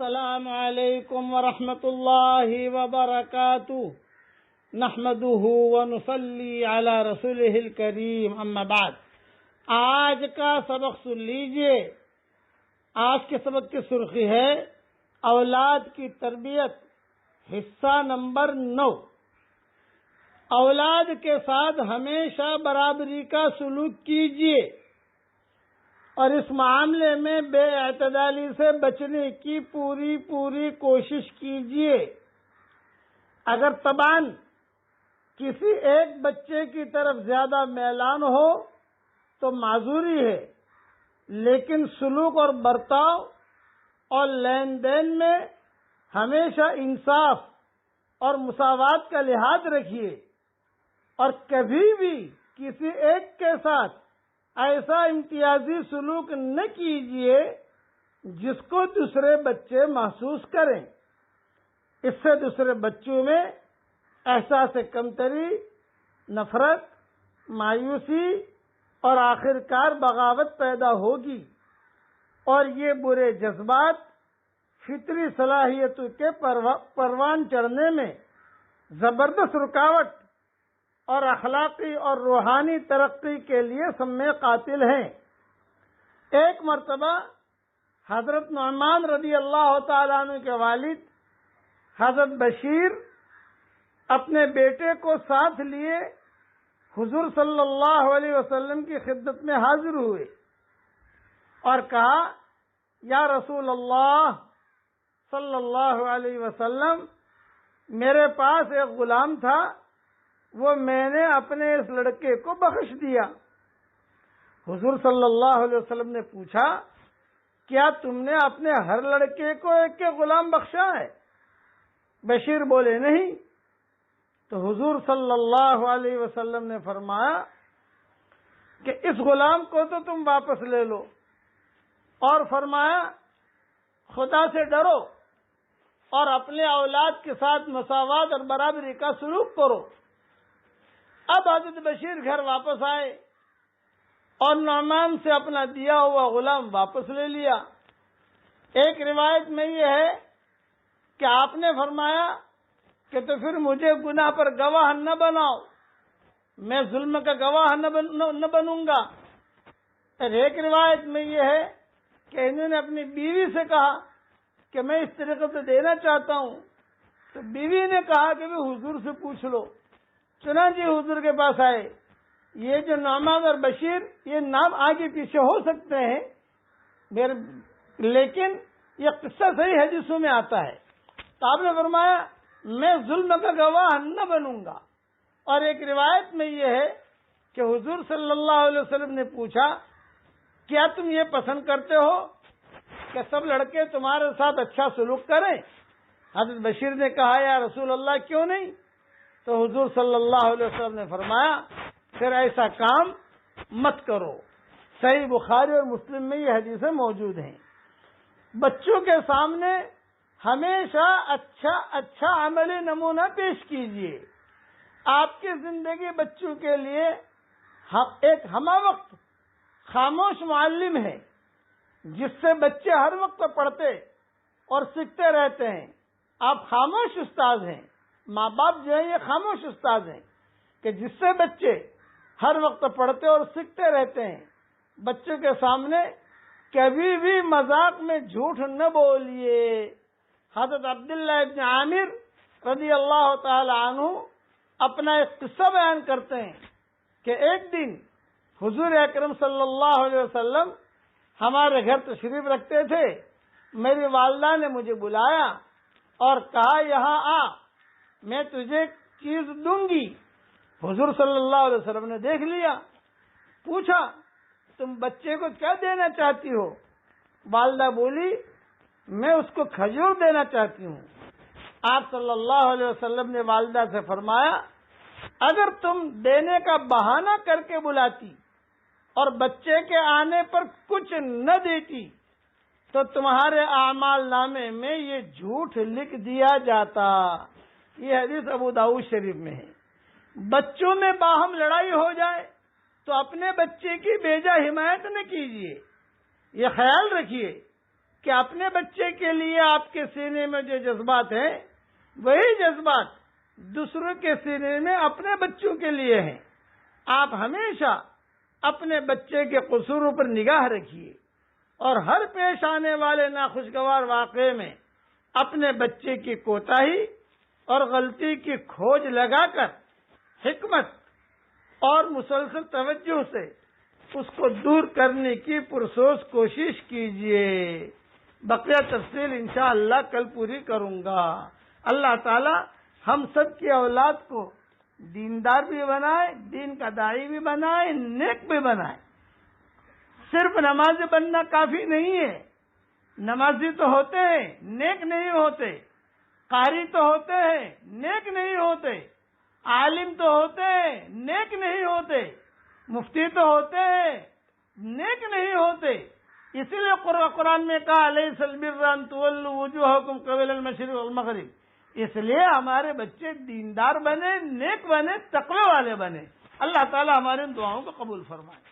السلام علیکم ورحمۃ اللہ وبرکاتہ نحمده ونصلی علی رسولہ الکریم اما بعد۔ آج کا سبق سن لیجئے۔ آج کے سبق کی سرخی ہے اولاد کی تربیت، حصہ نمبر 9۔ اولاد کے ساتھ ہمیشہ برابری کا سلوک کیجیے اور اس معاملے میں بے اعتدالی سے بچنے کی پوری کوشش کیجیے۔ اگر طبعاً کسی ایک بچے کی طرف زیادہ میلان ہو تو معذوری ہے، لیکن سلوک اور برتاؤ اور لین دین میں ہمیشہ انصاف اور مساوات کا لحاظ رکھیے اور کبھی بھی کسی ایک کے ساتھ ایسا امتیازی سلوک نہ کیجیے جس کو دوسرے بچے محسوس کریں۔ اس سے دوسرے بچوں میں احساس کمتری، نفرت، مایوسی اور آخرکار بغاوت پیدا ہوگی اور یہ برے جذبات فطری صلاحیتوں کے پروان چڑھنے میں زبردست رکاوٹ اور اخلاقی اور روحانی ترقی کے لیے سم قاتل ہیں۔ ایک مرتبہ حضرت نعمان رضی اللہ تعالیٰ عنہ کے والد حضرت بشیر اپنے بیٹے کو ساتھ لیے حضور صلی اللہ علیہ وسلم کی خدمت میں حاضر ہوئے اور کہا، یا رسول اللہ صلی اللہ علیہ وسلم، میرے پاس ایک غلام تھا، وہ میں نے اپنے اس لڑکے کو بخش دیا۔ حضور صلی اللہ علیہ وسلم نے پوچھا، کیا تم نے اپنے ہر لڑکے کو ایک غلام بخشا ہے؟ بشیر بولے، نہیں۔ تو حضور صلی اللہ علیہ وسلم نے فرمایا کہ اس غلام کو تو تم واپس لے لو، اور فرمایا خدا سے ڈرو اور اپنے اولاد کے ساتھ مساوات اور برابری کا سلوک کرو۔ اب حضرت بشیر گھر واپس آئے اور نعمان سے اپنا دیا ہوا غلام واپس لے لیا۔ ایک روایت میں یہ ہے کہ آپ نے فرمایا کہ تو پھر مجھے گناہ پر گواہ نہ بناؤ، میں ظلم کا گواہ نہ بنوں گا۔ اور ایک روایت میں یہ ہے کہ انہوں نے اپنی بیوی سے کہا کہ میں اس طریقے سے دینا چاہتا ہوں، تو بیوی نے کہا کہ بھی حضور سے پوچھ لو۔ چنانچہ حضور کے پاس آئے۔ یہ جو نعمان اور بشیر، یہ نام آگے پیچھے ہو سکتے ہیں، لیکن یہ قصہ صحیح حدیثوں میں آتا ہے۔ تو آپ نے فرمایا میں ظلم کا گواہ نہ بنوں گا۔ اور ایک روایت میں یہ ہے کہ حضور صلی اللہ علیہ وسلم نے پوچھا، کیا تم یہ پسند کرتے ہو کہ سب لڑکے تمہارے ساتھ اچھا سلوک کریں؟ حضرت بشیر نے کہا، یا رسول اللہ کیوں نہیں؟ تو حضور صلی اللہ علیہ وسلم نے فرمایا، پھر ایسا کام مت کرو۔ صحیح بخاری اور مسلم میں یہ حدیثیں موجود ہیں۔ بچوں کے سامنے ہمیشہ اچھا عملی نمونہ پیش کیجیے۔ آپ کی زندگی بچوں کے لیے ایک ہمہ وقت خاموش معلم ہے، جس سے بچے ہر وقت پڑھتے اور سیکھتے رہتے ہیں۔ آپ خاموش استاد ہیں، ماں باپ جو ہیں یہ خاموش استاد ہیں کہ جس سے بچے ہر وقت پڑھتے اور سیکھتے رہتے ہیں۔ بچوں کے سامنے کبھی بھی مذاق میں جھوٹ نہ بولیے۔ حضرت عبداللہ ابن عامر رضی اللہ تعالی عنہ اپنا ایک قصہ بیان کرتے ہیں کہ ایک دن حضور اکرم صلی اللہ علیہ وسلم ہمارے گھر تشریف رکھتے تھے۔ میری والدہ نے مجھے بلایا اور کہا، یہاں آ، میں تجھے چیز دوں گی۔ حضور صلی اللہ علیہ وسلم نے دیکھ لیا، پوچھا، تم بچے کو کیا دینا چاہتی ہو؟ والدہ بولی، میں اس کو کھجور دینا چاہتی ہوں۔ آپ صلی اللہ علیہ وسلم نے والدہ سے فرمایا، اگر تم دینے کا بہانہ کر کے بلاتی اور بچے کے آنے پر کچھ نہ دیتی تو تمہارے اعمال نامے میں یہ جھوٹ لکھ دیا جاتا۔ یہ حدیث ابو داؤد شریف میں ہے۔ بچوں میں باہم لڑائی ہو جائے تو اپنے بچے کی بیجا حمایت نہ کیجیے، یہ خیال رکھیے کہ اپنے بچے کے لیے آپ کے سینے میں جو جذبات ہیں وہی جذبات دوسروں کے سینے میں اپنے بچوں کے لیے ہیں. آپ ہمیشہ اپنے بچے کے قصوروں پر نگاہ رکھیے اور ہر پیش آنے والے ناخوشگوار واقعے میں اپنے بچے کی کوتاہی اور غلطی کی کھوج لگا کر حکمت اور مسلسل توجہ سے اس کو دور کرنے کی پرسوز کوشش کیجیے. بقیہ تفصیل انشاءاللہ کل پوری کروں گا. اللہ تعالی ہم سب کی اولاد کو دیندار بھی بنائے، دین کا داعی بھی بنائے، نیک بھی بنائے. صرف نمازی بننا کافی نہیں ہے. نمازی تو ہوتے ہیں، نیک نہیں ہوتے. قاری تو ہوتے ہیں، نیک نہیں ہوتے. عالم تو ہوتے ہیں، نیک نہیں ہوتے. مفتی تو ہوتے ہیں، نیک نہیں ہوتے. اسی لیے قرآن میں کہا الیس البر ان تولوا وجوہکم قبل المشرق والمغرب. اس لیے ہمارے بچے دیندار بنے، نیک بنے، تقوی والے بنے. اللہ تعالی ہمارے دعاؤں کو قبول فرمائے.